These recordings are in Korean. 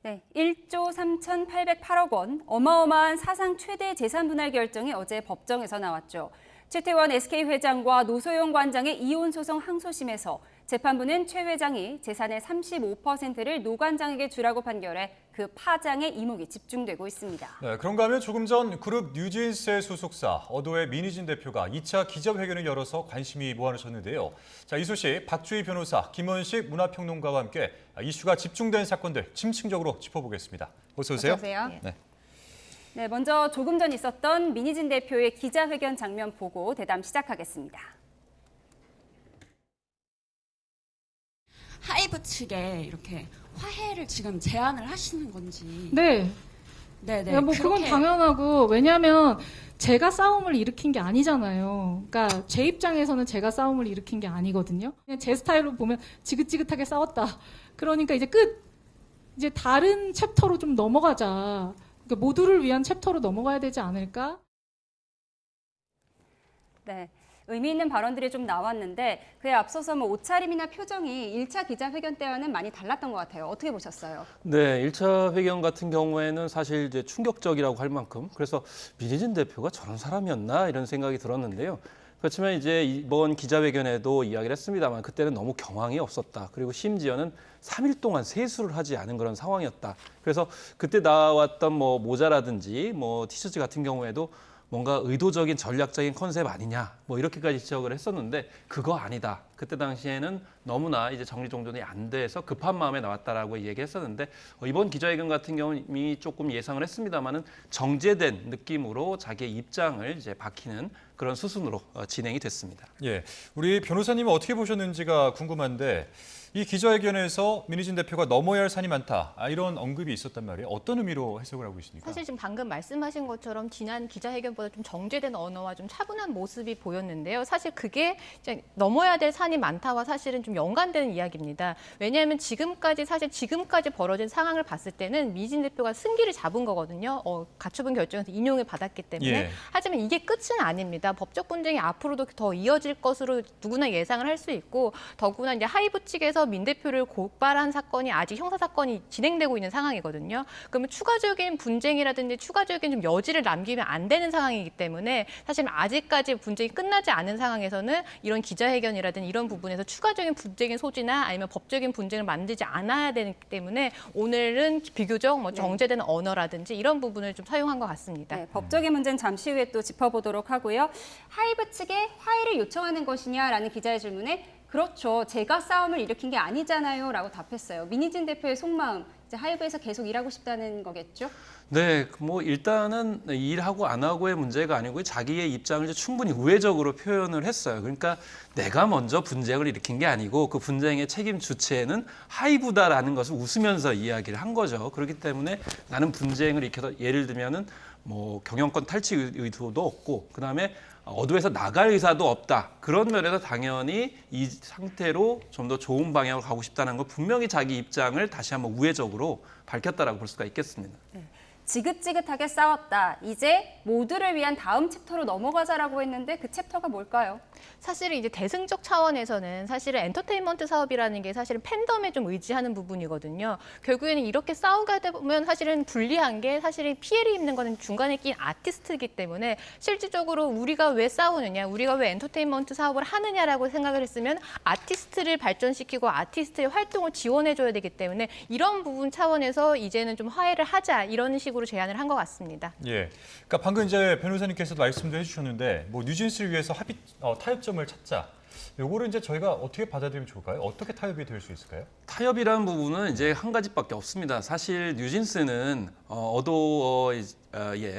네, 1조 3,808억 원, 어마어마한 사상 최대 재산 분할 결정이 어제 법정에서 나왔죠. 최태원 SK 회장과 노소영 관장의 이혼 소송 항소심에서 재판부는 최 회장이 재산의 35%를 노 관장에게 주라고 판결해 그 파장에 이목이 집중되고 있습니다. 네, 그런가 하면 조금 전 그룹 뉴진스의 소속사 어도의 민희진 대표가 2차 기자회견을 열어서 관심이 모아졌는데요. 자, 이 소식 박주희 변호사, 김원식 문화평론가와 함께 이슈가 집중된 사건들 심층적으로 짚어보겠습니다. 어서 오세요. 어서 오세요. 네. 네, 먼저 조금 전 있었던 민희진 대표의 기자회견 장면 보고 대담 시작하겠습니다. 하이브 측에 이렇게 화해를 지금 제안을 하시는 건지. 네. 네네. 뭐 그건 당연하고, 왜냐하면 제가 싸움을 일으킨 게 아니잖아요. 그러니까 제 입장에서는 제가 싸움을 일으킨 게 아니거든요. 그냥 제 스타일로 보면 지긋지긋하게 싸웠다. 그러니까 이제 이제 다른 챕터로 좀 넘어가자. 그러니까 모두를 위한 챕터로 넘어가야 되지 않을까? 네. 의미 있는 발언들이 좀 나왔는데 그에 앞서서 옷차림이나 표정이 1차 기자회견 때와는 많이 달랐던 것 같아요. 어떻게 보셨어요? 네, 1차 회견 같은 경우에는 사실 이제 충격적이라고 할 만큼 그래서 민희진 대표가 저런 사람이었나 이런 생각이 들었는데요. 그렇지만 이제 이번 기자회견에도 이야기를 했습니다만 그때는 너무 경황이 없었다. 그리고 심지어는 3일 동안 세수를 하지 않은 그런 상황이었다. 그래서 그때 나왔던 모자라든지 티셔츠 같은 경우에도 뭔가 의도적인 전략적인 컨셉 아니냐 이렇게까지 지적을 했었는데 그거 아니다. 그때 당시에는 너무나 이제 정리정돈이 안 돼서 급한 마음에 나왔다라고 얘기했었는데 이번 기자회견 같은 경우는 이미 조금 예상을 했습니다만은 정제된 느낌으로 자기의 입장을 이제 밝히는 그런 수순으로 진행이 됐습니다. 예, 우리 변호사님은 어떻게 보셨는지가 궁금한데 이 기자회견에서 민희진 대표가 넘어야 할 산이 많다 이런 언급이 있었단 말이에요. 어떤 의미로 해석을 하고 있습니까? 사실 지금 방금 말씀하신 것처럼 지난 기자회견보다 좀 정제된 언어와 좀 차분한 모습이 보였는데요. 사실 그게 이제 넘어야 될 산이 많다와 사실은 좀 연관되는 이야기입니다. 왜냐하면 지금까지 벌어진 상황을 봤을 때는 민희진 대표가 승기를 잡은 거거든요. 가처분 결정에서 인용을 받았기 때문에. 예. 하지만 이게 끝은 아닙니다. 법적 분쟁이 앞으로도 더 이어질 것으로 누구나 예상을 할 수 있고 더구나 이제 하이브 측에서 민 대표를 고발한 사건이 아직 형사 사건이 진행되고 있는 상황이거든요. 그러면 추가적인 분쟁이라든지 추가적인 좀 여지를 남기면 안 되는 상황이기 때문에 사실 아직까지 분쟁이 끝나지 않은 상황에서는 이런 기자회견이라든지 이런 부분에서 추가적인 분쟁의 소지나 아니면 법적인 분쟁을 만들지 않아야 되기 때문에 오늘은 비교적 정제된 언어라든지 이런 부분을 좀 사용한 것 같습니다. 네, 법적인 문제는 잠시 후에 또 짚어보도록 하고요. 하이브 측에 화해를 요청하는 것이냐라는 기자의 질문에 그렇죠. 제가 싸움을 일으킨 게 아니잖아요. 라고 답했어요. 민희진 대표의 속마음, 이제 하이브에서 계속 일하고 싶다는 거겠죠? 네, 일단은 일하고 안 하고의 문제가 아니고 자기의 입장을 이제 충분히 우회적으로 표현을 했어요. 그러니까 내가 먼저 분쟁을 일으킨 게 아니고 그 분쟁의 책임 주체는 하이브다라는 것을 웃으면서 이야기를 한 거죠. 그렇기 때문에 나는 분쟁을 일으켜서 예를 들면은 경영권 탈취 의도도 없고 그다음에 어도에서 나갈 의사도 없다. 그런 면에서 당연히 이 상태로 좀 더 좋은 방향으로 가고 싶다는 걸 분명히 자기 입장을 다시 한번 우회적으로 밝혔다라고 볼 수가 있겠습니다. 네. 지긋지긋하게 싸웠다. 이제 모두를 위한 다음 챕터로 넘어가자라고 했는데 그 챕터가 뭘까요? 사실은 이제 대승적 차원에서는 사실은 엔터테인먼트 사업이라는 게 사실은 팬덤에 좀 의지하는 부분이거든요. 결국에는 이렇게 싸우게 되면 사실은 불리한 게 사실은 피해를 입는 거는 중간에 낀 아티스트이기 때문에 실질적으로 우리가 왜 싸우느냐, 우리가 왜 엔터테인먼트 사업을 하느냐라고 생각을 했으면 아티스트를 발전시키고 아티스트의 활동을 지원해줘야 되기 때문에 이런 부분 차원에서 이제는 좀 화해를 하자 이런 식으로 제안을 한 것 같습니다. 예, 그러니까 방금 이제 변호사님께서도 말씀도 해주셨는데 뉴진스를 위해서 타협점을 찾자. 요거를 이제 저희가 어떻게 받아들이면 좋을까요? 어떻게 타협이 될 수 있을까요? 타협이라는 부분은 이제 한 가지밖에 없습니다. 사실 뉴진스는 어도의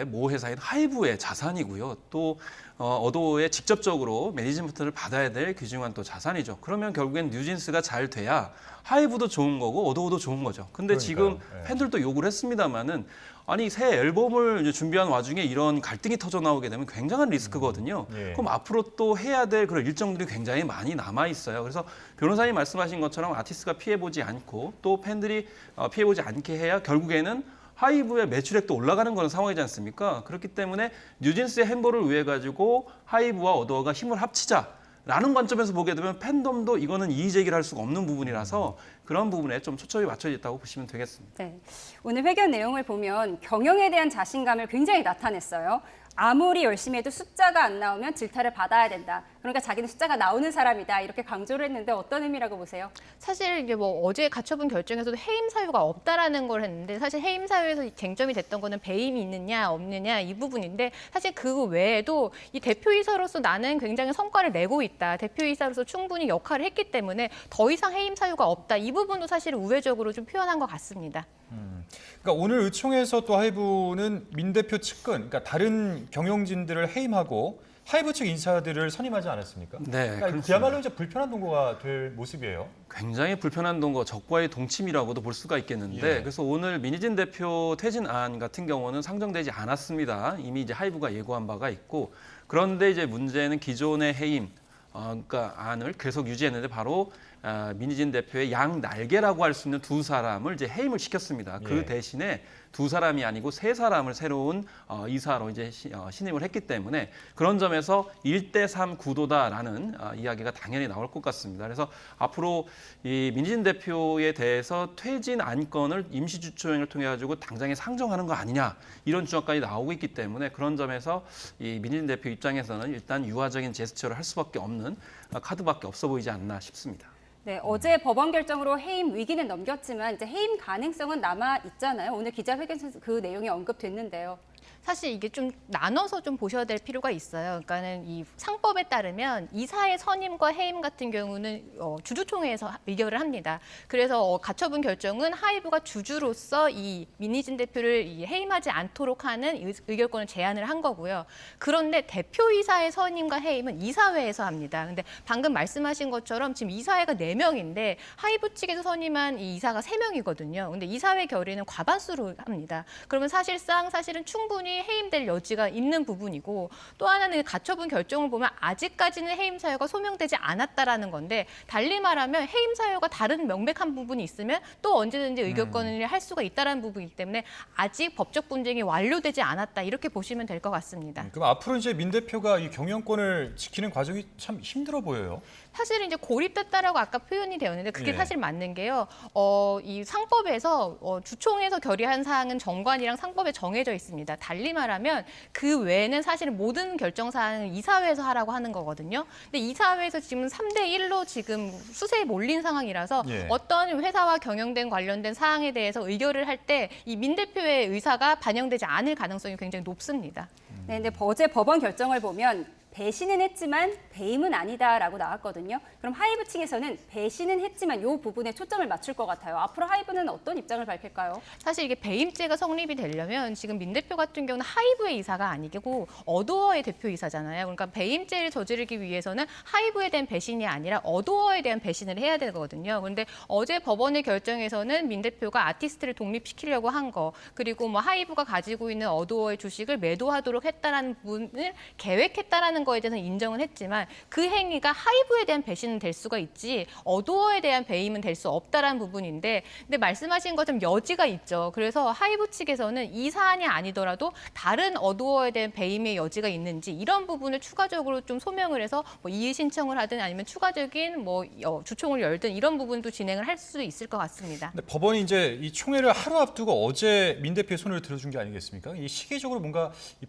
모 회사인 하이브의 자산이고요. 또 어도에 직접적으로 매니지먼트를 받아야 될 귀중한 또 자산이죠. 그러면 결국엔 뉴진스가 잘 돼야 하이브도 좋은 거고 어도도 좋은 거죠. 근데 지금 팬들도 욕을 했습니다마는 아니 새 앨범을 이제 준비한 와중에 이런 갈등이 터져 나오게 되면 굉장한 리스크거든요. 예. 그럼 앞으로 또 해야 될 그런 일정들이 굉장히 많이 남아 있어요. 그래서 변호사님 말씀하신 것처럼 아티스트가 피해보지 않고 또 팬들이 피해보지 않게 해야 결국에는 하이브의 매출액도 올라가는 그런 상황이지 않습니까? 그렇기 때문에 뉴진스의 행보를 위해 가지고 하이브와 어도어가 힘을 합치자. 라는 관점에서 보게 되면 팬덤도 이거는 이의 제기를 할 수가 없는 부분이라서 그런 부분에 좀 초점이 맞춰져 있다고 보시면 되겠습니다. 네. 오늘 회견 내용을 보면 경영에 대한 자신감을 굉장히 나타냈어요. 아무리 열심히 해도 숫자가 안 나오면 질타를 받아야 된다. 그러니까 자기는 숫자가 나오는 사람이다. 이렇게 강조를 했는데 어떤 의미라고 보세요? 사실 이제 뭐 어제 가처분 결정에서도 해임 사유가 없다라는 걸 했는데 사실 해임 사유에서 쟁점이 됐던 거는 배임이 있느냐 없느냐 이 부분인데 사실 그 외에도 이 대표이사로서 나는 굉장히 성과를 내고 있다. 대표이사로서 충분히 역할을 했기 때문에 더 이상 해임 사유가 없다. 이 부분도 사실 우회적으로 좀 표현한 것 같습니다. 그러니까 오늘 의총에서 또 하이브는 민 대표 측근, 그러니까 다른 경영진들을 해임하고 하이브 측 인사들을 선임하지 않았습니까? 네, 그러니까 그렇습니다. 그야말로 이제 불편한 동거가 될 모습이에요. 굉장히 불편한 동거, 적과의 동침이라고도 볼 수가 있겠는데 예. 그래서 오늘 민희진 대표 퇴진안 같은 경우는 상정되지 않았습니다. 이미 이제 하이브가 예고한 바가 있고 그런데 이제 문제는 기존의 해임 그러니까 안을 계속 유지했는데 바로 민희진 대표의 양 날개라고 할 수 있는 두 사람을 이제 해임을 시켰습니다. 그 예. 대신에 두 사람이 아니고 세 사람을 새로운 이사로 이제 신임을 했기 때문에 그런 점에서 1대3 구도다라는 이야기가 당연히 나올 것 같습니다. 그래서 앞으로 이 민희진 대표에 대해서 퇴진 안건을 임시주초행을 통해 가지고 당장에 상정하는 거 아니냐 이런 주장까지 나오고 있기 때문에 그런 점에서 이 민희진 대표 입장에서는 일단 유화적인 제스처를 할 수밖에 없는 카드밖에 없어 보이지 않나 싶습니다. 네, 어제 법원 결정으로 해임 위기는 넘겼지만 이제 해임 가능성은 남아 있잖아요. 오늘 기자회견에서 그 내용이 언급됐는데요. 사실 이게 좀 나눠서 좀 보셔야 될 필요가 있어요. 그러니까는 이 상법에 따르면 이사의 선임과 해임 같은 경우는 주주총회에서 의결을 합니다. 그래서 가처분 결정은 하이브가 주주로서 이 민희진 대표를 해임하지 않도록 하는 의결권을 제한을 한 거고요. 그런데 대표이사의 선임과 해임은 이사회에서 합니다. 근데 방금 말씀하신 것처럼 지금 이사회가 4명인데 하이브 측에서 선임한 이 이사가 3명이거든요. 근데 이사회 결의는 과반수로 합니다. 그러면 사실은 충분히 해임될 여지가 있는 부분이고 또 하나는 가처분 결정을 보면 아직까지는 해임 사유가 소명되지 않았다라는 건데 달리 말하면 해임 사유가 다른 명백한 부분이 있으면 또 언제든지 의결권을 할 수가 있다는 부분이기 때문에 아직 법적 분쟁이 완료되지 않았다 이렇게 보시면 될 것 같습니다. 그럼 앞으로 이제 민 대표가 이 경영권을 지키는 과정이 참 힘들어 보여요. 사실은 이제 고립됐다라고 아까 표현이 되었는데 그게 예. 사실 맞는 게요. 이 상법에서 주총에서 결의한 사항은 정관이랑 상법에 정해져 있습니다. 달리 말하면 그 외에는 사실은 모든 결정 사항은 이사회에서 하라고 하는 거거든요. 근데 이사회에서 지금 3대1로 지금 수세에 몰린 상황이라서 예. 어떤 회사와 경영된 관련된 사항에 대해서 의결을 할 때 이 민 대표의 의사가 반영되지 않을 가능성이 굉장히 높습니다. 네, 근데 어제 법원 결정을 보면 배신은 했지만 배임은 아니다라고 나왔거든요. 그럼 하이브 측에서는 배신은 했지만 이 부분에 초점을 맞출 것 같아요. 앞으로 하이브는 어떤 입장을 밝힐까요? 사실 이게 배임죄가 성립이 되려면 지금 민 대표 같은 경우는 하이브의 이사가 아니고 어도어의 대표이사잖아요. 그러니까 배임죄를 저지르기 위해서는 하이브에 대한 배신이 아니라 어도어에 대한 배신을 해야 되거든요. 그런데 어제 법원의 결정에서는 민 대표가 아티스트를 독립시키려고 한 거, 그리고 뭐 하이브가 가지고 있는 어도어의 주식을 매도하도록 했다라는 부분을 계획했다라는 거에 대해서는 인정은 했지만 그 행위가 하이브에 대한 배신은 될 수가 있지 어도어에 대한 배임은 될 수 없다라는 부분인데 근데 말씀하신 것처럼 여지가 있죠. 그래서 하이브 측에서는 이 사안이 아니더라도 다른 어도어에 대한 배임의 여지가 있는지 이런 부분을 추가적으로 좀 소명을 해서 뭐 이의 신청을 하든 아니면 추가적인 뭐 주총을 열든 이런 부분도 진행을 할 수 있을 것 같습니다. 근데 법원이 이제 이 총회를 하루 앞두고 어제 민 대표의 손을 들어준 게 아니겠습니까? 이 시기적으로 뭔가 이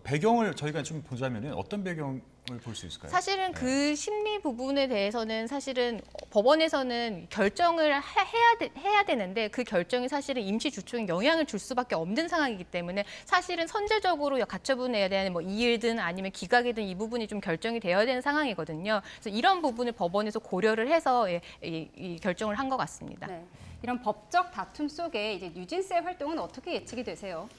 배경을 저희가 좀 보자면은 어떤 배경을 볼 수 있을까요? 사실은 그 심리 부분에 대해서는 사실은 법원에서는 결정을 해야 되는데 그 결정이 사실은 임시 주총에 영향을 줄 수밖에 없는 상황이기 때문에 사실은 선제적으로 가처분에 대한 뭐 이일든 아니면 기각이든 이 부분이 좀 결정이 되어야 되는 상황이거든요. 그래서 이런 부분을 법원에서 고려를 해서 이 결정을 한 것 같습니다. 네. 이런 법적 다툼 속에 이제 뉴진스의 활동은 어떻게 예측이 되세요?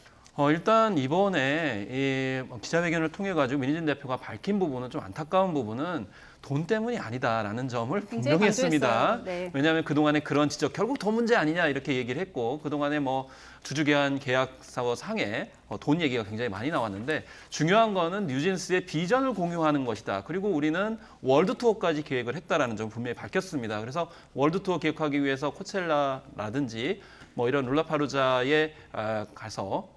일단 이번에 이 기자회견을 통해 가지고 민희진 대표가 밝힌 부분은 좀 안타까운 부분은 돈 때문이 아니다라는 점을 굉장히 분명히 했습니다. 강조했어요. 네. 왜냐하면 그동안에 그런 지적 결국 돈 문제 아니냐 이렇게 얘기를 했고 그동안에 뭐 주주계약 계약서 상에 돈 얘기가 굉장히 많이 나왔는데 중요한 거는 뉴진스의 비전을 공유하는 것이다. 그리고 우리는 월드 투어까지 계획을 했다라는 점을 분명히 밝혔습니다. 그래서 월드 투어 계획하기 위해서 코첼라라든지 뭐 이런 룰라파루자에 가서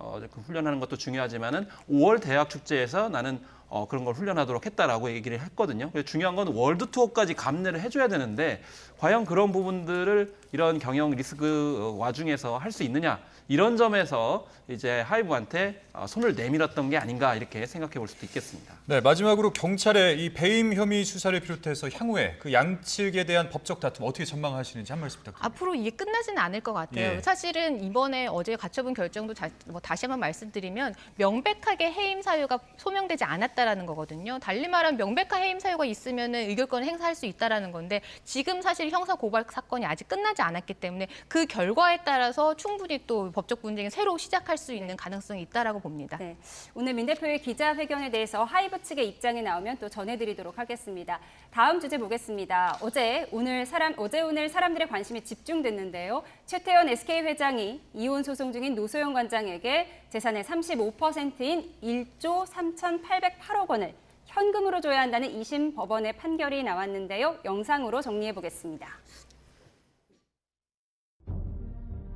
훈련하는 것도 중요하지만은 5월 대학 축제에서 나는 그런 걸 훈련하도록 했다라고 얘기를 했거든요. 그래서 중요한 건 월드 투어까지 감내를 해줘야 되는데 과연 그런 부분들을 이런 경영 리스크 와중에서 할 수 있느냐 이런 점에서 이제 하이브한테 손을 내밀었던 게 아닌가 이렇게 생각해 볼 수도 있겠습니다. 네, 마지막으로 경찰의 이 배임 혐의 수사를 비롯해서 향후에 그 양측에 대한 법적 다툼 어떻게 전망하시는지 한 말씀 부탁드립니다. 앞으로 이게 끝나지는 않을 것 같아요. 예. 사실은 이번에 어제 가처분 결정도 다시 한번 말씀드리면 명백하게 해임 사유가 소명되지 않았다라는 거거든요. 달리 말하면 명백한 해임 사유가 있으면 의결권을 행사할 수 있다라는 건데 지금 사실 형사 고발 사건이 아직 끝나지 않았기 때문에 그 결과에 따라서 충분히 또 법적 분쟁이 새로 시작할 수 있는 가능성이 있다라고 봅니다. 네, 오늘 민 대표의 기자회견에 대해서 하이브 측의 입장이 나오면 또 전해드리도록 하겠습니다. 다음 주제 보겠습니다. 어제 오늘 사람들의 관심이 집중됐는데요. 최태원 SK 회장이 이혼 소송 중인 노소영 관장에게 재산의 35%인 1조 3,808억 원을 현금으로 줘야 한다는 2심 법원의 판결이 나왔는데요. 영상으로 정리해 보겠습니다.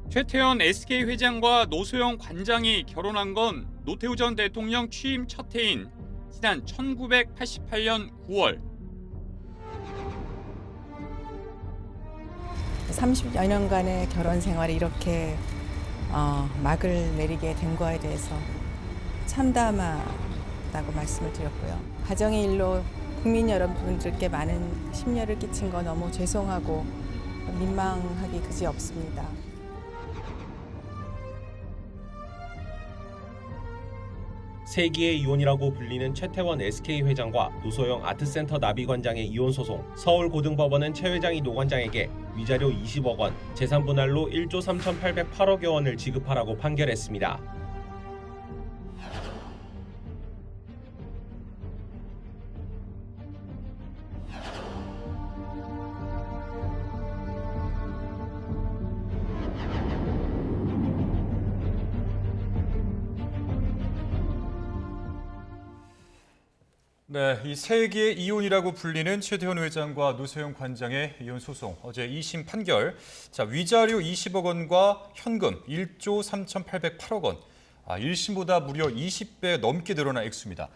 최태원 SK 회장과 노소영 관장이 결혼한 건 노태우 전 대통령 취임 첫 해인 지난 1988년 9월. 30여 년간의 결혼 생활이 이렇게 막을 내리게 된 거에 대해서 참담하다고 말씀을 드렸고요. 가정의 일로 국민 여러분들께 많은 심려를 끼친 거 너무 죄송하고 민망하기 그지없습니다. 세기의 이혼이라고 불리는 최태원 SK 회장과 노소영 아트센터 나비관장의 이혼 소송. 서울고등법원은 최 회장이 노 관장에게 위자료 20억 원, 재산 분할로 1조 3,808억여 원을 지급하라고 판결했습니다. 네, 이 세기의 이혼이라고 불리는 최태원 회장과 노소영 관장의 이혼 소송. 어제 2심 판결. 자, 위자료 20억 원과 현금 1조 3,808억 원. 1심보다 무려 20배 넘게 늘어난 액수입니다.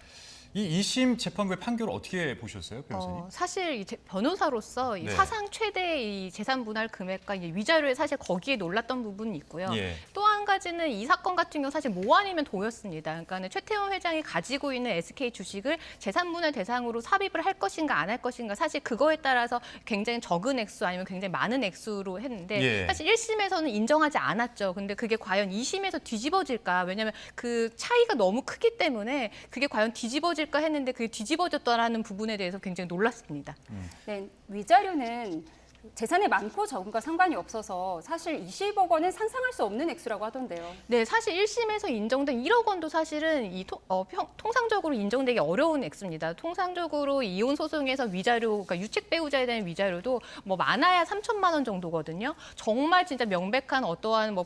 이 2심 재판부의 판결을 어떻게 보셨어요, 변호사님? 사실 변호사로서 이 네. 사상 최대 이 재산 분할 금액과 이 위자료에 사실 거기에 놀랐던 부분이 있고요. 예. 또 한 가지는 이 사건 같은 경우 사실 뭐 아니면 도였습니다. 그러니까 최태원 회장이 가지고 있는 SK 주식을 재산 분할 대상으로 삽입을 할 것인가 안 할 것인가 사실 그거에 따라서 굉장히 적은 액수 아니면 굉장히 많은 액수로 했는데 예. 사실 1심에서는 인정하지 않았죠. 근데 그게 과연 2심에서 뒤집어질까? 왜냐하면 그 차이가 너무 크기 때문에 그게 과연 뒤집어질까 했는데 그게 뒤집어졌다라는 부분에 대해서 굉장히 놀랐습니다. 네, 위자료는 재산이 많고 적은과 상관이 없어서 사실 20억 원은 상상할 수 없는 액수라고 하던데요. 네, 사실 1심에서 인정된 1억 원도 사실은 통상적으로 인정되기 어려운 액수입니다. 통상적으로 이혼 소송에서 위자료, 그러니까 유책 배우자에 대한 위자료도 뭐 많아야 3천만 원 정도거든요. 정말 진짜 명백한 어떠한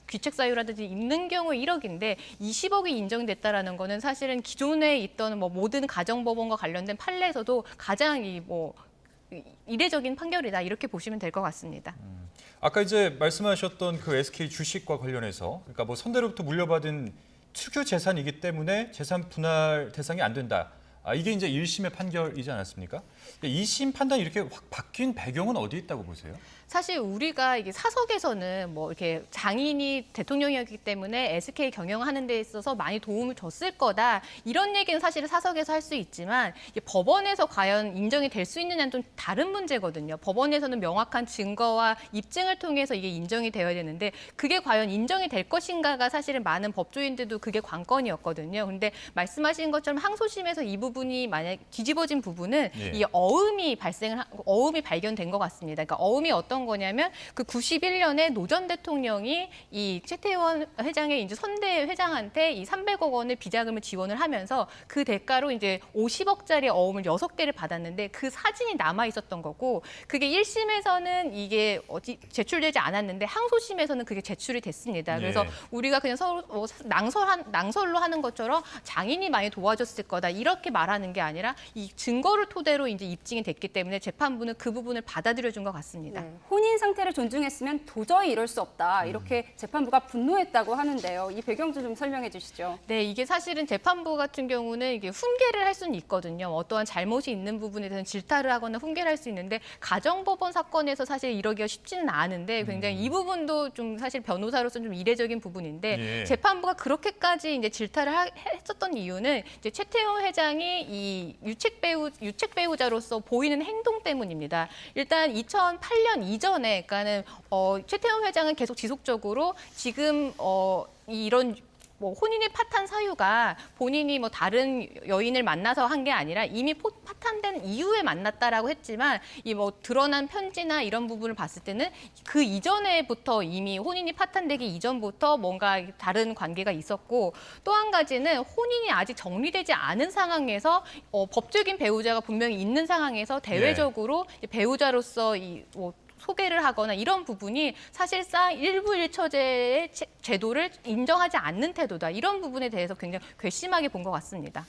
귀책 사유라든지 있는 경우 1억인데 20억이 인정됐다라는 거는 사실은 기존에 있던 모든 가정법원과 관련된 판례에서도 가장 이례적인 판결이다 이렇게 보시면 될 것 같습니다. 아까 이제 말씀하셨던 그 SK 주식과 관련해서 그러니까 선대로부터 물려받은 특유 재산이기 때문에 재산 분할 대상이 안 된다. 이게 이제 1심의 판결이지 않았습니까? 2심 판단이 이렇게 확 바뀐 배경은 어디 있다고 보세요? 사실 우리가 이게 사석에서는 이렇게 장인이 대통령이었기 때문에 SK 경영하는 데 있어서 많이 도움을 줬을 거다 이런 얘기는 사실 사석에서 할 수 있지만 법원에서 과연 인정이 될 수 있느냐는 좀 다른 문제거든요. 법원에서는 명확한 증거와 입증을 통해서 이게 인정이 되어야 되는데 그게 과연 인정이 될 것인가가 사실은 많은 법조인들도 그게 관건이었거든요. 그런데 말씀하신 것처럼 항소심에서 이 부분이 만약 뒤집어진 부분은 예. 이 어음이 발견된 것 같습니다. 그러니까 어음이 어떤 거냐면 그 91년에 노 전 대통령이 이 최태원 회장의 이제 선대 회장한테 이 300억 원을 비자금을 지원을 하면서 그 대가로 이제 50억짜리 어음을 6개를 받았는데 그 사진이 남아 있었던 거고 그게 1심에서는 이게 제출되지 않았는데 항소심에서는 그게 제출이 됐습니다. 그래서 우리가 그냥 서로 낭설로 하는 것처럼 장인이 많이 도와줬을 거다 이렇게 말하는 게 아니라 이 증거를 토대로 이제 입증이 됐기 때문에 재판부는 그 부분을 받아들여 준 것 같습니다. 네. 혼인 상태를 존중했으면 도저히 이럴 수 없다. 이렇게 재판부가 분노했다고 하는데요. 이 배경 좀 설명해 주시죠. 네, 이게 사실은 재판부 같은 경우는 이게 훈계를 할 수는 있거든요. 어떠한 잘못이 있는 부분에 대해서는 질타를 하거나 훈계를 할 수 있는데 가정법원 사건에서 사실 이러기가 쉽지는 않은데 굉장히 이 부분도 좀 사실 변호사로서 좀 이례적인 부분인데 예. 재판부가 그렇게까지 이제 질타를 했었던 이유는 이제 최태원 회장이 이 유책 배우자로서 보이는 행동 때문입니다. 일단 2008년 이전에, 그러니까는 최태원 회장은 계속 지속적으로 지금 이런 뭐 혼인의 파탄 사유가 본인이 뭐 다른 여인을 만나서 한 게 아니라 이미 파탄된 이후에 만났다라고 했지만 이 뭐 드러난 편지나 이런 부분을 봤을 때는 그 이전에부터 이미 혼인이 파탄되기 이전부터 뭔가 다른 관계가 있었고, 또 한 가지는 혼인이 아직 정리되지 않은 상황에서 법적인 배우자가 분명히 있는 상황에서 대외적으로 배우자로서 뭐 소개를 하거나 이런 부분이 사실상 일부 일처제의 제도를 인정하지 않는 태도다. 이런 부분에 대해서 굉장히 괘씸하게 본 것 같습니다.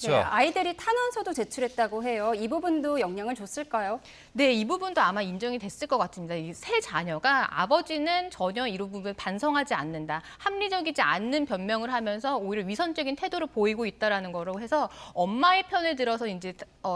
네, 아이들이 탄원서도 제출했다고 해요. 이 부분도 영향을 줬을까요? 네, 이 부분도 아마 인정이 됐을 것 같습니다. 이 세 자녀가 아버지는 전혀 이 부분을 반성하지 않는다, 합리적이지 않는 변명을 하면서 오히려 위선적인 태도를 보이고 있다라는 거로 해서 엄마의 편에 들어서 이제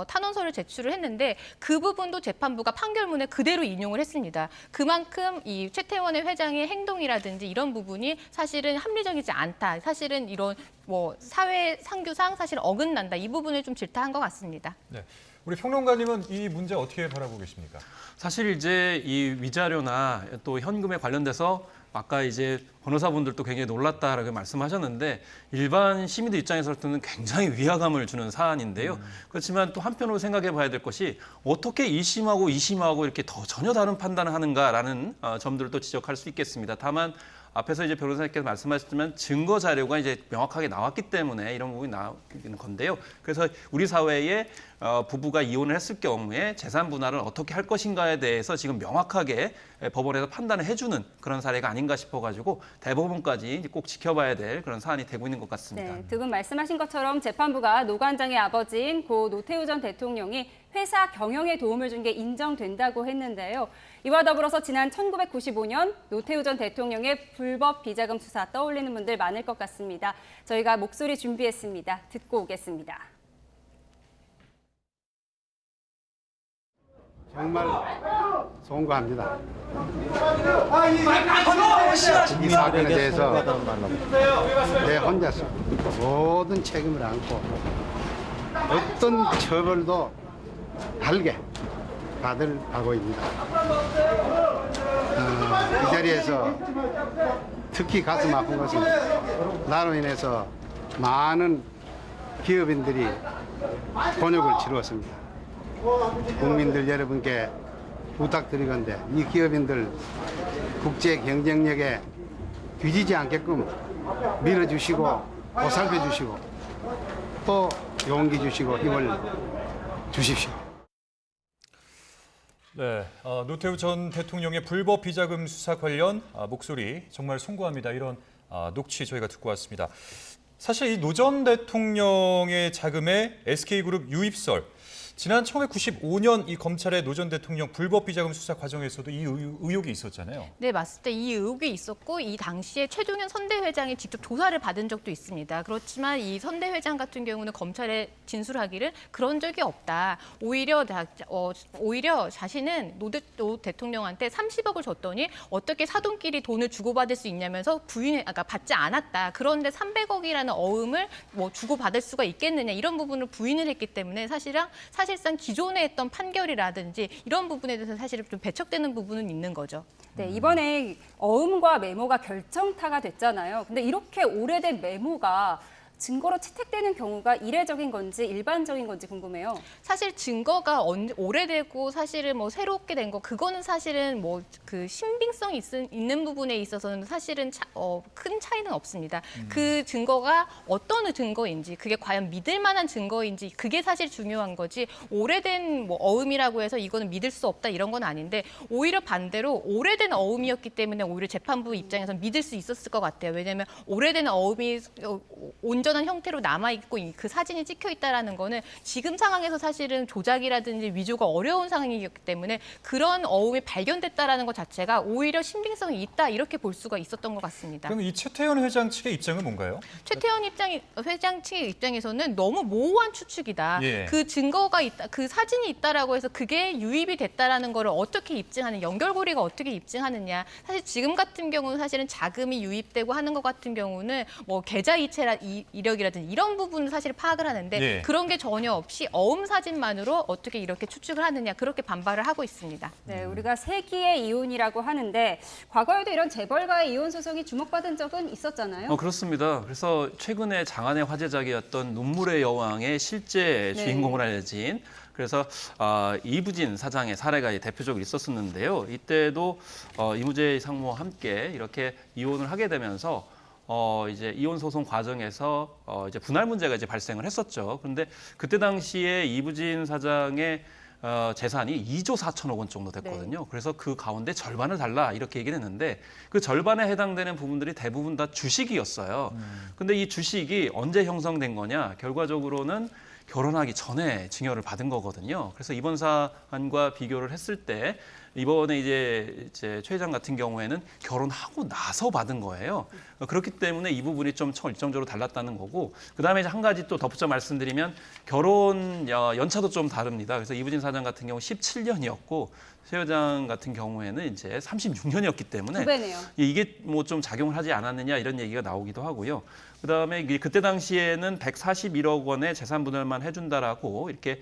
탄원서를 제출을 했는데 그 부분도 재판부가 판결문에 그대로 인용을 했습니다. 그만큼 이 최태원의 회장의 행동이라든지 이런 부분이 사실은 합리적이지 않다. 사실은 이런 뭐 사회 상규상 사실 어긋난다. 이 부분을 좀 질타한 것 같습니다. 네. 우리 평론가님은 이 문제 어떻게 바라보고 계십니까? 사실 이제 이 위자료나 또 현금에 관련돼서 아까 이제 변호사분들도 굉장히 놀랐다라고 말씀하셨는데 일반 시민들 입장에서는 굉장히 위화감을 주는 사안인데요. 그렇지만 또 한편으로 생각해 봐야 될 것이 어떻게 1심하고 2심하고 이렇게 전혀 다른 판단을 하는가라는 점들을 또 지적할 수 있겠습니다. 다만 앞에서 이제 변호사님께서 말씀하셨지만 증거 자료가 이제 명확하게 나왔기 때문에 이런 부분이 나오는 건데요. 그래서 우리 사회에 부부가 이혼을 했을 경우에 재산 분할을 어떻게 할 것인가에 대해서 지금 명확하게 법원에서 판단을 해주는 그런 사례가 아닌가 싶어가지고 대법원까지 꼭 지켜봐야 될 그런 사안이 되고 있는 것 같습니다. 네, 두 분 말씀하신 것처럼 재판부가 노 관장의 아버지인 고 노태우 전 대통령이 회사 경영에 도움을 준 게 인정된다고 했는데요. 이와 더불어서 지난 1995년 노태우 전 대통령의 불법 비자금 수사 떠올리는 분들 많을 것 같습니다. 저희가 목소리 준비했습니다. 듣고 오겠습니다. 정말 송구합니다. 이 사건에 대해서 내 혼자서 모든 책임을 안고 어떤 처벌도 달게 받을 각오입니다. 이 자리에서 특히 가슴 아픈 것은 나로 인해서 많은 기업인들이 곤욕을 치루었습니다. 국민들 여러분께 부탁드리건대 이 기업인들 국제 경쟁력에 뒤지지 않게끔 밀어주시고 보살펴 주시고 또 용기 주시고 힘을 주십시오. 네, 노태우 전 대통령의 불법 비자금 수사 관련 목소리 정말 송구합니다. 이런 녹취 저희가 듣고 왔습니다. 사실 이 노 전 대통령의 자금의 SK그룹 유입설, 지난 1995년 이 검찰의 노 전 대통령 불법 비자금 수사 과정에서도 이 의혹이 있었잖아요. 네, 맞습니다. 이 의혹이 있었고 이 당시에 최종현 선대 회장이 직접 조사를 받은 적도 있습니다. 그렇지만 이 선대 회장 같은 경우는 검찰에 진술하기를 그런 적이 없다. 오히려 자신은 노 대통령한테 30억을 줬더니 어떻게 사돈끼리 돈을 주고받을 수 있냐면서 받지 않았다. 그런데 300억이라는 어음을 뭐 주고받을 수가 있겠느냐, 이런 부분을 부인을 했기 때문에 사실상 기존에 했던 판결이라든지 이런 부분에 대해서 사실 좀 배척되는 부분은 있는 거죠. 네, 이번에 어음과 메모가 결정타가 됐잖아요. 근데 이렇게 오래된 메모가 증거로 채택되는 경우가 이례적인 건지 일반적인 건지 궁금해요. 사실 증거가 오래되고 사실은 뭐 새롭게 된 거, 그거는 사실은 뭐 그 신빙성이 있는 부분에 있어서는 사실은 큰 차이는 없습니다. 그 증거가 어떤 증거인지, 그게 과연 믿을 만한 증거인지, 그게 사실 중요한 거지. 오래된 뭐 어음이라고 해서 이거는 믿을 수 없다 이런 건 아닌데, 오히려 반대로 오래된 어음이었기 때문에 오히려 재판부 입장에서 믿을 수 있었을 것 같아요. 왜냐하면 오래된 어음이 온 온전한 형태로 남아있고 그 사진이 찍혀 있다라는 거는 지금 상황에서 사실은 조작이라든지 위조가 어려운 상황이기 때문에 그런 어음이 발견됐다라는 것 자체가 오히려 신빙성이 있다 이렇게 볼 수가 있었던 것 같습니다. 그럼 이 최태원 회장 측의 입장은 뭔가요? 최태원 회장 측의 입장에서는 너무 모호한 추측이다. 예. 그 증거가 있다, 그 사진이 있다라고 해서 그게 유입이 됐다라는 거를 어떻게 입증하는, 연결고리가 어떻게 입증하느냐. 사실 지금 같은 경우는 사실은 자금이 유입되고 하는 것 같은 경우는 뭐 계좌 이력이라든지 이런 부분을 사실 파악을 하는데 예. 그런 게 전혀 없이 어음 사진만으로 어떻게 이렇게 추측을 하느냐 그렇게 반발을 하고 있습니다. 네, 우리가 세기의 이혼이라고 하는데 과거에도 이런 재벌가의 이혼 소송이 주목받은 적은 있었잖아요. 그렇습니다. 그래서 최근에 장안의 화제작이었던 눈물의 여왕의 실제 네. 주인공을 알려진 그래서 이부진 사장의 사례가 대표적으로 있었는데요. 이때도 이무재 상무와 함께 이렇게 이혼을 하게 되면서 이제 이혼 소송 과정에서 이제 분할 문제가 이제 발생을 했었죠. 그런데 그때 당시에 이부진 사장의 재산이 2조 4천억 원 정도 됐거든요. 네. 그래서 그 가운데 절반을 달라 이렇게 얘기를 했는데 그 절반에 해당되는 부분들이 대부분 다 주식이었어요. 근데 이 주식이 언제 형성된 거냐? 결과적으로는 결혼하기 전에 증여를 받은 거거든요. 그래서 이번 사안과 비교를 했을 때 이번에 이제 최 회장 같은 경우에는 결혼하고 나서 받은 거예요. 그렇기 때문에 이 부분이 좀 일정적으로 달랐다는 거고, 그다음에 이제 한 가지 또 덧붙여 말씀드리면 결혼 연차도 좀 다릅니다. 그래서 이부진 사장 같은 경우 17년이었고 최 회장 같은 경우에는 이제 36년이었기 때문에 두 배네요. 이게 뭐 좀 작용을 하지 않았느냐 이런 얘기가 나오기도 하고요. 그다음에 그때 당시에는 141억 원의 재산 분할만 해준다라고 이렇게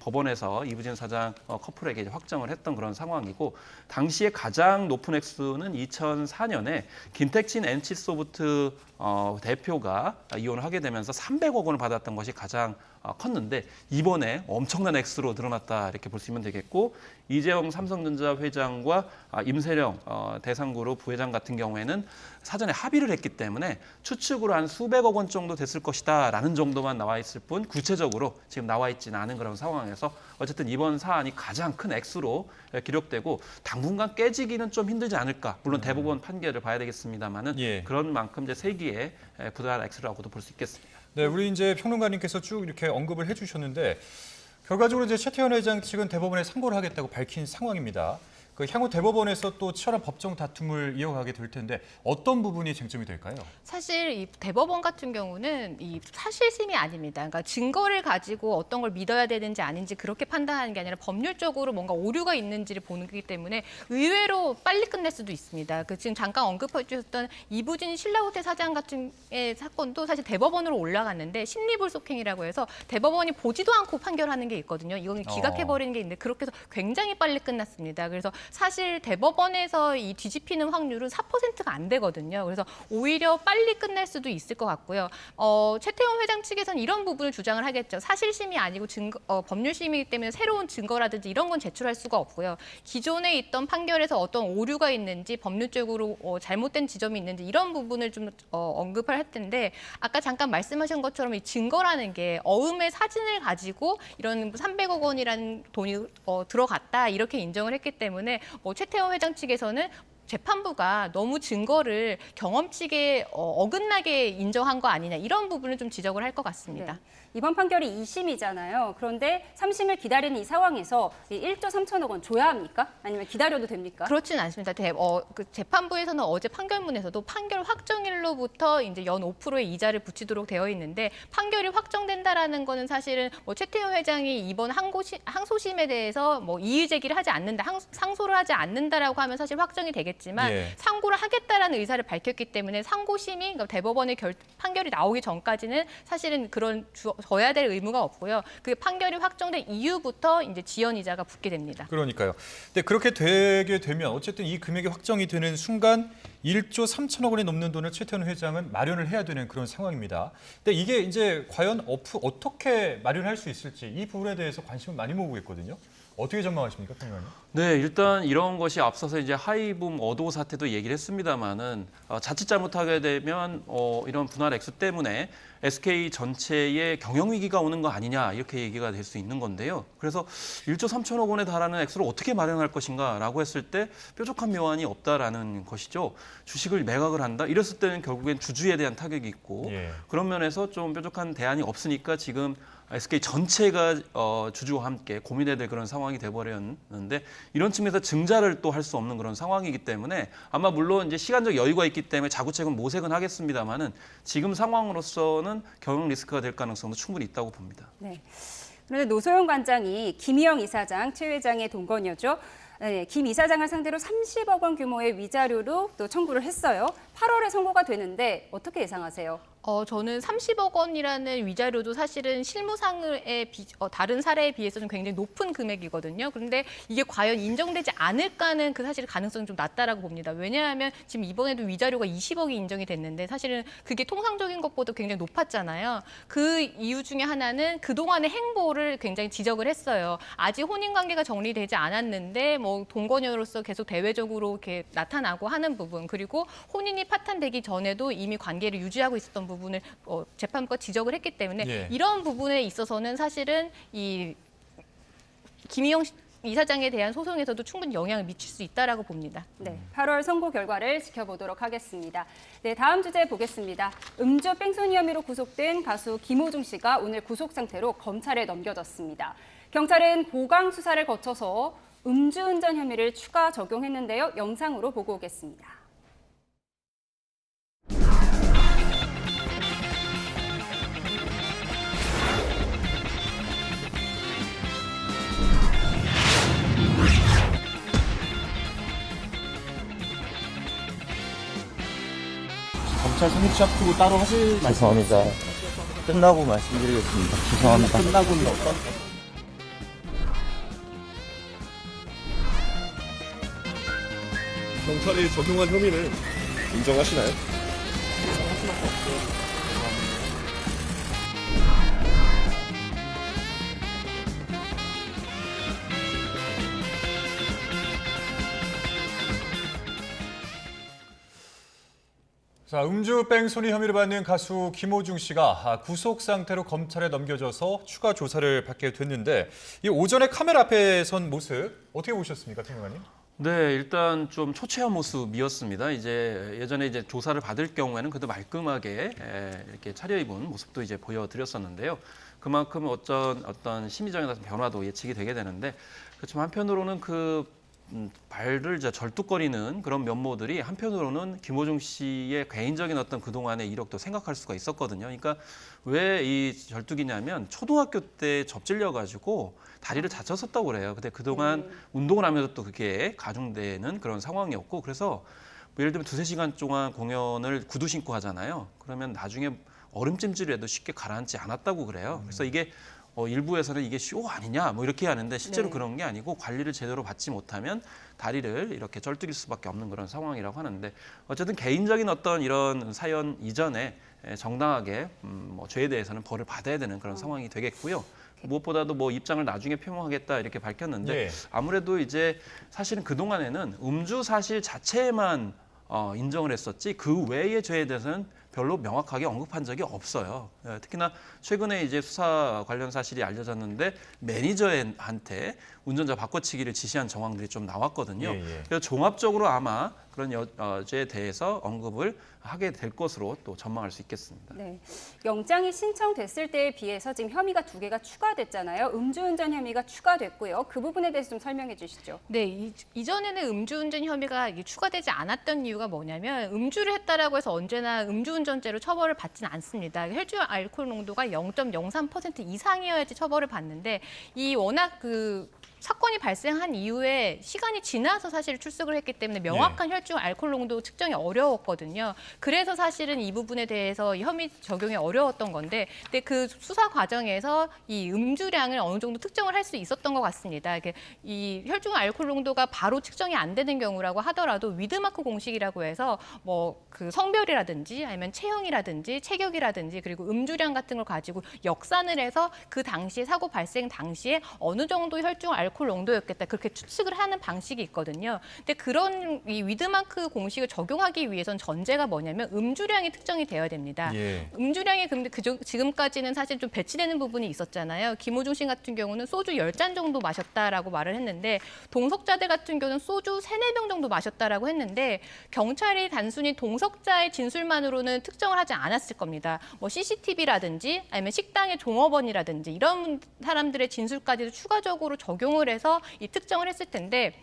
법원에서 이부진 사장 커플에게 확정을 했던 그런 상황이고, 당시에 가장 높은 액수는 2004년에 김택진 NC소프트 대표가 이혼을 하게 되면서 300억 원을 받았던 것이 가장 컸는데 이번에 엄청난 액수로 늘어났다 이렇게 볼 수 있으면 되겠고, 이재용 삼성전자 회장과 임세령 대상그룹 부회장 같은 경우에는 사전에 합의를 했기 때문에 추측으로 한 수백억 원 정도 됐을 것이다라는 정도만 나와 있을 뿐 구체적으로 지금 나와 있지는 않은 그런 상황에서 어쨌든 이번 사안이 가장 큰 액수로 기록되고 당분간 깨지기는 좀 힘들지 않을까. 물론 대법원 판결을 봐야 되겠습니다만은 예. 그런 만큼 이제 세기의 부당한 액수라고도 볼 수 있겠습니다. 네, 우리 이제 평론가님께서 쭉 이렇게 언급을 해주셨는데 결과적으로 이제 최태원 회장 측은 대법원에 상고를 하겠다고 밝힌 상황입니다. 그 향후 대법원에서 또 치열한 법정 다툼을 이어가게 될 텐데 어떤 부분이 쟁점이 될까요? 사실 이 대법원 같은 경우는 이 사실심이 아닙니다. 그러니까 증거를 가지고 어떤 걸 믿어야 되는지 아닌지 그렇게 판단하는 게 아니라 법률적으로 뭔가 오류가 있는지를 보는 거기 때문에 의외로 빨리 끝낼 수도 있습니다. 그 지금 잠깐 언급해 주셨던 이부진 신라호텔 사장 같은 사건도 사실 대법원으로 올라갔는데 심리불속행이라고 해서 대법원이 보지도 않고 판결하는 게 있거든요. 이건 기각해버리는 게 있는데 그렇게 해서 굉장히 빨리 끝났습니다. 그래서 사실 대법원에서 이 뒤집히는 확률은 4%가 안 되거든요. 그래서 오히려 빨리 끝날 수도 있을 것 같고요. 최태원 회장 측에서는 이런 부분을 주장을 하겠죠. 사실심이 아니고 법률심이기 때문에 새로운 증거라든지 이런 건 제출할 수가 없고요. 기존에 있던 판결에서 어떤 오류가 있는지 법률적으로 잘못된 지점이 있는지 이런 부분을 좀 언급을 할 텐데 아까 잠깐 말씀하신 것처럼 이 증거라는 게 어음의 사진을 가지고 이런 300억 원이라는 돈이 들어갔다 이렇게 인정을 했기 때문에 최태원 회장 측에서는 재판부가 너무 증거를 경험칙에 어긋나게 인정한 거 아니냐 이런 부분을 좀 지적을 할 것 같습니다. 네. 이번 판결이 2심이잖아요. 그런데 3심을 기다리는 이 상황에서 1조 3천억 원 줘야 합니까? 아니면 기다려도 됩니까? 그렇지는 않습니다. 그 재판부에서는 어제 판결문에서도 판결 확정일로부터 이제 연 5%의 이자를 붙이도록 되어 있는데 판결이 확정된다라는 거는 사실은 최태원 회장이 이번 항소심에 대해서 이의 제기를 하지 않는다, 상소를 하지 않는다라고 하면 사실 확정이 되겠지만 예. 상고를 하겠다라는 의사를 밝혔기 때문에 상고심이 그러니까 대법원의 판결이 나오기 전까지는 사실은 그런 져야 될 의무가 없고요. 그 판결이 확정된 이후부터 이제 지연 이자가 붙게 됩니다. 그러니까요. 근데 그렇게 되게 되면 어쨌든 이 금액이 확정이 되는 순간 1조 3천억 원이 넘는 돈을 최태원 회장은 마련을 해야 되는 그런 상황입니다. 근데 이게 이제 과연 어떻게 마련할 수 있을지 이 부분에 대해서 관심을 많이 모으고 있거든요. 어떻게 전망하십니까, 평론가님? 네, 일단 이런 것이 앞서서 이제 하이붐 어도 사태도 얘기를 했습니다만은 자칫 잘못하게 되면 이런 분할 액수 때문에 SK 전체의 경영 위기가 오는 거 아니냐 이렇게 얘기가 될 수 있는 건데요. 그래서 1조 3천억 원에 달하는 액수를 어떻게 마련할 것인가라고 했을 때 뾰족한 묘안이 없다라는 것이죠. 주식을 매각을 한다. 이랬을 때는 결국엔 주주에 대한 타격이 있고 그런 면에서 좀 뾰족한 대안이 없으니까 지금 SK 전체가 주주와 함께 고민해야 될 그런 상황이 돼버렸는데 이런 측면에서 증자를 또 할 수 없는 그런 상황이기 때문에 아마 물론 이제 시간적 여유가 있기 때문에 자구책은 모색은 하겠습니다만은 지금 상황으로서는 경영 리스크가 될 가능성도 충분히 있다고 봅니다. 네. 그런데 노소영 관장이 김희영 이사장, 최 회장의 동거녀죠. 네, 김 이사장을 상대로 30억 원 규모의 위자료로 또 청구를 했어요. 8월에 선고가 되는데 어떻게 예상하세요? 저는 30억 원이라는 위자료도 사실은 실무상의 다른 사례에 비해서는 굉장히 높은 금액이거든요. 그런데 이게 과연 인정되지 않을까는 사실 가능성이 좀 낮다라고 봅니다. 왜냐하면 지금 이번에도 위자료가 20억이 인정이 됐는데 사실은 그게 통상적인 것보다 굉장히 높았잖아요. 그 이유 중에 하나는 그동안의 행보를 굉장히 지적을 했어요. 아직 혼인관계가 정리되지 않았는데 뭐 동거녀로서 계속 대외적으로 이렇게 나타나고 하는 부분, 그리고 혼인이 파탄되기 전에도 이미 관계를 유지하고 있었던 부분을 재판부가 지적을 했기 때문에 이런 부분에 있어서는 사실은 이 김희영 이사장에 대한 소송에서도 충분히 영향을 미칠 수 있다라고 봅니다. 네, 8월 선고 결과를 지켜보도록 하겠습니다. 네, 다음 주제 보겠습니다. 음주 뺑소니 혐의로 구속된 가수 김호중 씨가 오늘 구속 상태로 검찰에 넘겨졌습니다. 경찰은 보강 수사를 거쳐서 음주운전 혐의를 추가 적용했는데요. 영상으로 보고 오겠습니다. 검찰 성립시 앞두고 따로 하실 말씀? 죄송합니다. 끝나고 말씀드리겠습니다. 죄송합니다. 끝나고는 어떤? 경찰이 적용한 혐의는 인정하시나요? 자, 음주 뺑소니 혐의를 받는 가수 김호중 씨가 구속 상태로 검찰에 넘겨져서 추가 조사를 받게 됐는데 이 오전에 카메라 앞에 선 모습 어떻게 보셨습니까, 평론가님? 네, 일단 좀 초췌한 모습이었습니다. 이제 예전에 이제 조사를 받을 경우에는 그래도 말끔하게 이렇게 차려입은 모습도 이제 보여드렸었는데요. 그만큼 어떤 심리적인 변화도 예측이 되게 되는데 그렇지만 한편으로는 발을 이제 절뚝거리는 그런 면모들이 한편으로는 김호중 씨의 개인적인 어떤 그동안의 이력도 생각할 수가 있었거든요. 그러니까 왜 이 절뚝이냐면 초등학교 때 접질려 가지고 다리를 다쳤었다고 그래요. 근데 그동안 운동을 하면서 또 그게 가중되는 그런 상황이었고 그래서 뭐 예를 들면 2-3시간 동안 공연을 구두 신고 하잖아요. 그러면 나중에 얼음찜질을 해도 쉽게 가라앉지 않았다고 그래요. 그래서 이게 일부에서는 이게 쇼 아니냐 뭐 이렇게 하는데 실제로 그런 게 아니고 관리를 제대로 받지 못하면 다리를 이렇게 쩔뚝일 수밖에 없는 그런 상황이라고 하는데 어쨌든 개인적인 어떤 이런 사연 이전에 정당하게 뭐 죄에 대해서는 벌을 받아야 되는 그런 상황이 되겠고요. 무엇보다도 뭐 입장을 나중에 표명하겠다 이렇게 밝혔는데 아무래도 이제 사실은 그동안에는 음주 사실 자체만 인정을 했었지 그 외의 죄에 대해서는 별로 명확하게 언급한 적이 없어요. 특히나 최근에 이제 수사 관련 사실이 알려졌는데 매니저한테 운전자 바꿔치기를 지시한 정황들이 좀 나왔거든요. 그래서 종합적으로 아마 그런 여죄에 대해서 언급을 하게 될 것으로 또 전망할 수 있겠습니다. 네, 영장이 신청됐을 때에 비해서 지금 혐의가 2개가 추가됐잖아요. 음주운전 혐의가 추가됐고요. 그 부분에 대해서 좀 설명해 주시죠. 네, 이전에는 음주운전 혐의가 추가되지 않았던 이유가 뭐냐면 음주를 했다라고 해서 언제나 음주운전죄로 처벌을 받지는 않습니다. 혈중 알코올 농도가 0.03% 이상이어야지 처벌을 받는데 이 워낙 사건이 발생한 이후에 시간이 지나서 사실 출석을 했기 때문에 명확한 혈중 알코올 농도 측정이 어려웠거든요. 그래서 사실은 이 부분에 대해서 혐의 적용이 어려웠던 건데, 근데 그 수사 과정에서 이 음주량을 어느 정도 특정을 할 수 있었던 것 같습니다. 이 혈중 알코올 농도가 바로 측정이 안 되는 경우라고 하더라도 위드마크 공식이라고 해서 뭐 그 성별이라든지 아니면 체형이라든지 체격이라든지 그리고 음주량 같은 걸 가지고 역산을 해서 그 당시에 사고 발생 당시에 어느 정도 혈중 알코올 농도였겠다 그렇게 추측을 하는 방식이 있거든요. 근데 그런 이 위드마크 공식을 적용하기 위해선 전제가 뭐냐면 음주량이 특정이 되어야 됩니다. 예. 음주량이 근데 지금까지는 사실 좀 배치되는 부분이 있었잖아요. 김호중 씨 같은 경우는 소주 10잔 정도 마셨다라고 말을 했는데 동석자들 같은 경우는 소주 3-4병 정도 마셨다라고 했는데 경찰이 단순히 동석자의 진술만으로는 특정을 하지 않았을 겁니다. 뭐 CCTV라든지 아니면 식당의 종업원이라든지 이런 사람들의 진술까지도 추가적으로 적용을 해서 이 특정을 했을 텐데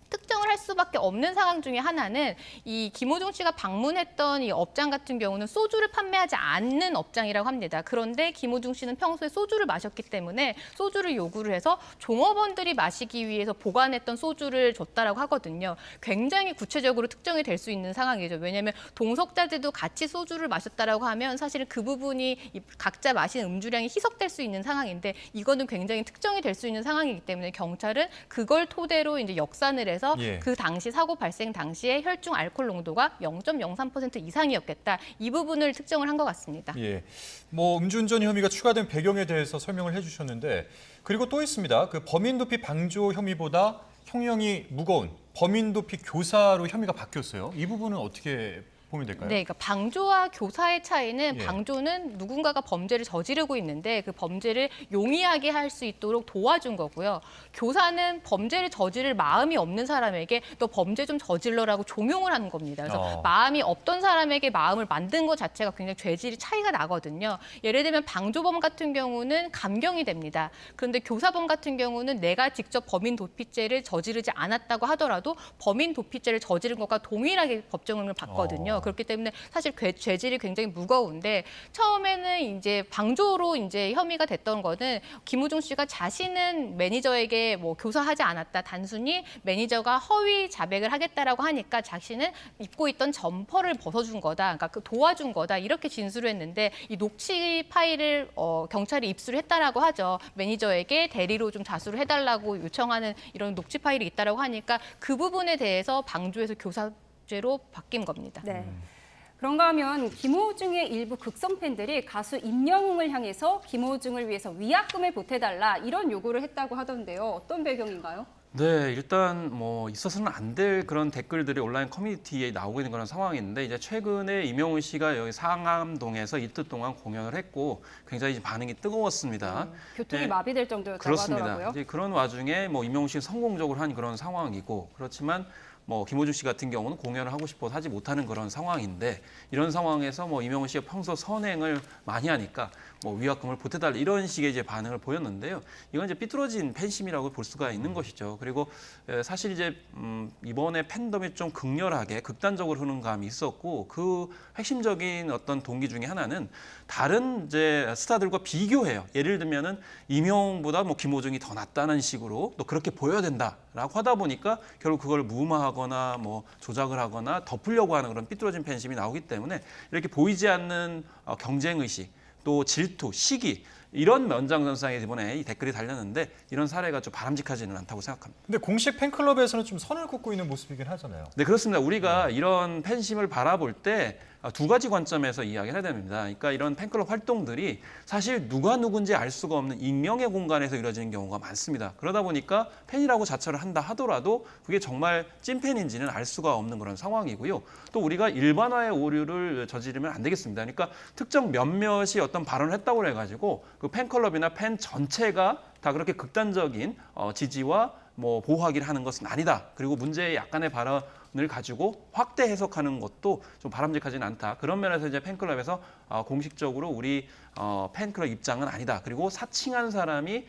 특정을 할 수밖에 없는 상황 중에 하나는 이 김호중 씨가 방문했던 이 업장 같은 경우는 소주를 판매하지 않는 업장이라고 합니다. 그런데 김호중 씨는 평소에 소주를 마셨기 때문에 소주를 요구를 해서 종업원들이 마시기 위해서 보관했던 소주를 줬다라고 하거든요. 굉장히 구체적으로 특정이 될 수 있는 상황이죠. 왜냐하면 동석자들도 같이 소주를 마셨다라고 하면 사실은 그 부분이 각자 마신 음주량이 희석될 수 있는 상황인데 이거는 굉장히 특정이 될 수 있는 상황이기 때문에 경찰은 그걸 토대로 이제 역산을 해서 예. 그 당시 사고 발생 당시에 혈중 알코올 농도가 0.03% 이상이었겠다. 이 부분을 특정을 한 것 같습니다. 예, 뭐 음주운전 혐의가 추가된 배경에 대해서 설명을 해주셨는데 그리고 또 있습니다. 그 범인도피 방조 혐의보다 형량이 무거운 범인도피 교사로 혐의가 바뀌었어요. 이 부분은 어떻게 보면 될까요? 네, 그러니까 방조와 교사의 차이는 예. 방조는 누군가가 범죄를 저지르고 있는데 그 범죄를 용이하게 할 수 있도록 도와준 거고요. 교사는 범죄를 저지를 마음이 없는 사람에게 너 범죄 좀 저질러라고 종용을 하는 겁니다. 그래서 마음이 없던 사람에게 마음을 만든 것 자체가 굉장히 죄질이 차이가 나거든요. 예를 들면 방조범 같은 경우는 감경이 됩니다. 그런데 교사범 같은 경우는 내가 직접 범인 도피죄를 저지르지 않았다고 하더라도 범인 도피죄를 저지른 것과 동일하게 법정을 받거든요. 그렇기 때문에 사실 죄질이 굉장히 무거운데 처음에는 이제 방조로 이제 혐의가 됐던 거는 김호중 씨가 자신은 매니저에게 뭐 교사하지 않았다. 단순히 매니저가 허위 자백을 하겠다라고 하니까 자신은 입고 있던 점퍼를 벗어준 거다. 그러니까 그 도와준 거다. 이렇게 진술을 했는데 이 녹취 파일을 경찰이 입수를 했다라고 하죠. 매니저에게 대리로 좀 자수를 해달라고 요청하는 이런 녹취 파일이 있다라고 하니까 그 부분에 대해서 방조에서 교사죄로 바뀐 겁니다. 네. 그런가 하면 김호중의 일부 극성 팬들이 가수 임영웅을 향해서 김호중을 위해서 위약금을 보태달라 이런 요구를 했다고 하던데요. 어떤 배경인가요? 네, 일단 뭐 있어서는 안 될 그런 댓글들이 온라인 커뮤니티에 나오고 있는 그런 상황인데 이제 최근에 임영웅 씨가 여기 상암동에서 이틀 동안 공연을 했고 굉장히 반응이 뜨거웠습니다. 교통이 네, 마비될 정도였다고 그렇습니다. 하더라고요. 이제 그런 와중에 뭐 임영웅 씨는 성공적으로 한 그런 상황이고 그렇지만 뭐 김호중 씨 같은 경우는 공연을 하고 싶어서 하지 못하는 그런 상황인데 이런 상황에서 뭐 임영웅 씨가 평소 선행을 많이 하니까 뭐 위약금을 보태달라 이런 식의 이제 반응을 보였는데요. 이건 이제 삐뚤어진 팬심이라고 볼 수가 있는 것이죠. 그리고 사실 이제 이번에 팬덤이 좀 극렬하게 극단적으로 흐르는 감이 있었고 그 핵심적인 어떤 동기 중에 하나는 다른 이제 스타들과 비교해요. 예를 들면은 임영웅보다 뭐 김호중이 더 낫다는 식으로 또 그렇게 보여야 된다라고 하다 보니까 결국 그걸 무마하거나 뭐 조작을 하거나 덮으려고 하는 그런 삐뚤어진 팬심이 나오기 때문에 이렇게 보이지 않는 경쟁 의식 또 질투, 시기 이런 연장선상에 이번에 이 댓글이 달렸는데 이런 사례가 좀 바람직하지는 않다고 생각합니다. 근데 공식 팬클럽에서는 좀 선을 긋고 있는 모습이긴 하잖아요. 네, 그렇습니다. 우리가 이런 팬심을 바라볼 때 두 가지 관점에서 이야기를 해야 됩니다. 그러니까 이런 팬클럽 활동들이 사실 누가 누군지 알 수가 없는 익명의 공간에서 이루어지는 경우가 많습니다. 그러다 보니까 팬이라고 자처를 한다 하더라도 그게 정말 찐팬인지는 알 수가 없는 그런 상황이고요. 또 우리가 일반화의 오류를 저지르면 안 되겠습니다. 그러니까 특정 몇몇이 어떤 발언을 했다고 해가지고 그 팬클럽이나 팬 전체가 다 그렇게 극단적인 지지와 뭐 보호하기를 하는 것은 아니다. 그리고 문제의 약간의 발언을 가지고 확대 해석하는 것도 좀 바람직하지는 않다. 그런 면에서 이제 팬클럽에서 공식적으로 우리 팬클럽 입장은 아니다. 그리고 사칭한 사람이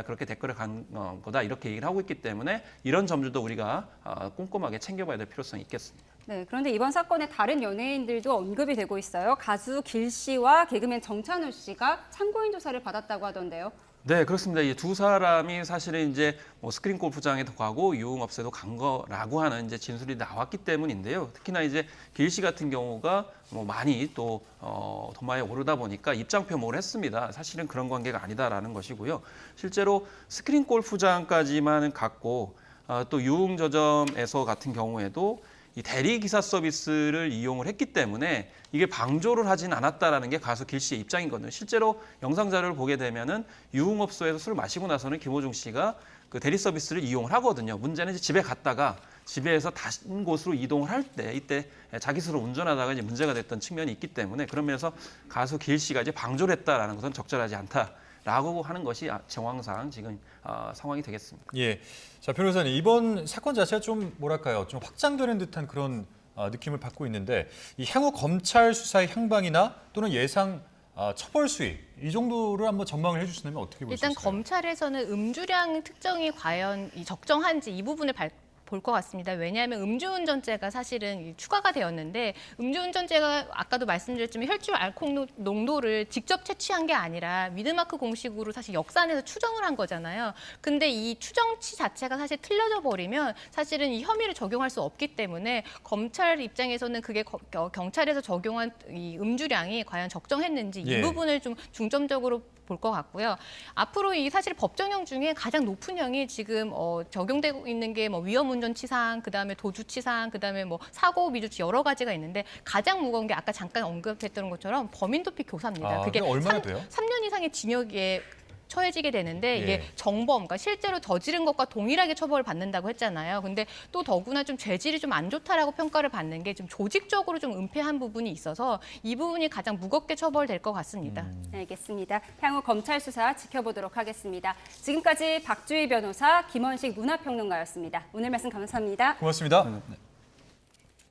그렇게 댓글을 간 거다. 이렇게 얘기를 하고 있기 때문에 이런 점들도 우리가 꼼꼼하게 챙겨봐야 될 필요성이 있겠습니다. 네, 그런데 이번 사건에 다른 연예인들도 언급이 되고 있어요. 가수 길 씨와 개그맨 정찬우 씨가 참고인 조사를 받았다고 하던데요. 네, 그렇습니다. 이 두 사람이 사실은 이제 뭐 스크린 골프장에도 가고 유흥업소에도 간 거라고 하는 이제 진술이 나왔기 때문인데요. 특히나 이제 길 씨 같은 경우가 뭐 많이 또 도마에 오르다 보니까 입장 표명을 했습니다. 사실은 그런 관계가 아니다라는 것이고요. 실제로 스크린 골프장까지만 갔고 또 유흥저점에서 같은 경우에도 이 대리 기사 서비스를 이용을 했기 때문에 이게 방조를 하진 않았다라는 게 가수 길 씨의 입장이거든요. 실제로 영상 자료를 보게 되면은 유흥업소에서 술 마시고 나서는 김호중 씨가 그 대리 서비스를 이용을 하거든요. 문제는 이제 집에 갔다가 집에서 다른 곳으로 이동을 할 때 이때 자기 스스로 운전하다가 이제 문제가 됐던 측면이 있기 때문에 그런 면에서 가수 길 씨가 이제 방조를 했다라는 것은 적절하지 않다라고 하는 것이 정황상 지금 상황이 되겠습니다. 예, 자 변호사님 이번 사건 자체가 좀 뭐랄까요, 좀 확장되는 듯한 그런 느낌을 받고 있는데 이 향후 검찰 수사의 향방이나 또는 예상 처벌 수위 이 정도를 한번 전망을 해주신다면 어떻게 볼 수 있을까요? 일단 검찰에서는 음주량 특정이 과연 적정한지 이 부분을 볼 것 같습니다. 왜냐하면 음주운전죄가 사실은 추가가 되었는데 음주운전죄가 아까도 말씀드렸지만 혈중 알코올 농도를 직접 채취한 게 아니라 미드마크 공식으로 사실 역산해서 추정을 한 거잖아요. 근데 이 추정치 자체가 사실 틀려져 버리면 사실은 이 혐의를 적용할 수 없기 때문에 검찰 입장에서는 그게 경찰에서 적용한 이 음주량이 과연 적정했는지 이 부분을 좀 중점적으로 볼 것 같고요. 앞으로 이 사실 법정형 중에 가장 높은 형이 지금 적용되고 있는 게 뭐 위험운전치상, 그다음에 도주치상, 그다음에 뭐 사고 미주치 여러 가지가 있는데 가장 무거운 게 아까 잠깐 언급했던 것처럼 범인도피 교사입니다. 그게 얼마나 돼요? 3년 이상의 징역에 처해지게 되는데 이게 정범, 그러니까 실제로 저지른 것과 동일하게 처벌을 받는다고 했잖아요. 근데 또 더구나 좀 죄질이 좀 안 좋다라고 평가를 받는 게 좀 조직적으로 좀 은폐한 부분이 있어서 이 부분이 가장 무겁게 처벌될 것 같습니다. 알겠습니다. 향후 검찰 수사 지켜보도록 하겠습니다. 지금까지 박주희 변호사, 김원식 문화평론가였습니다. 오늘 말씀 감사합니다. 고맙습니다.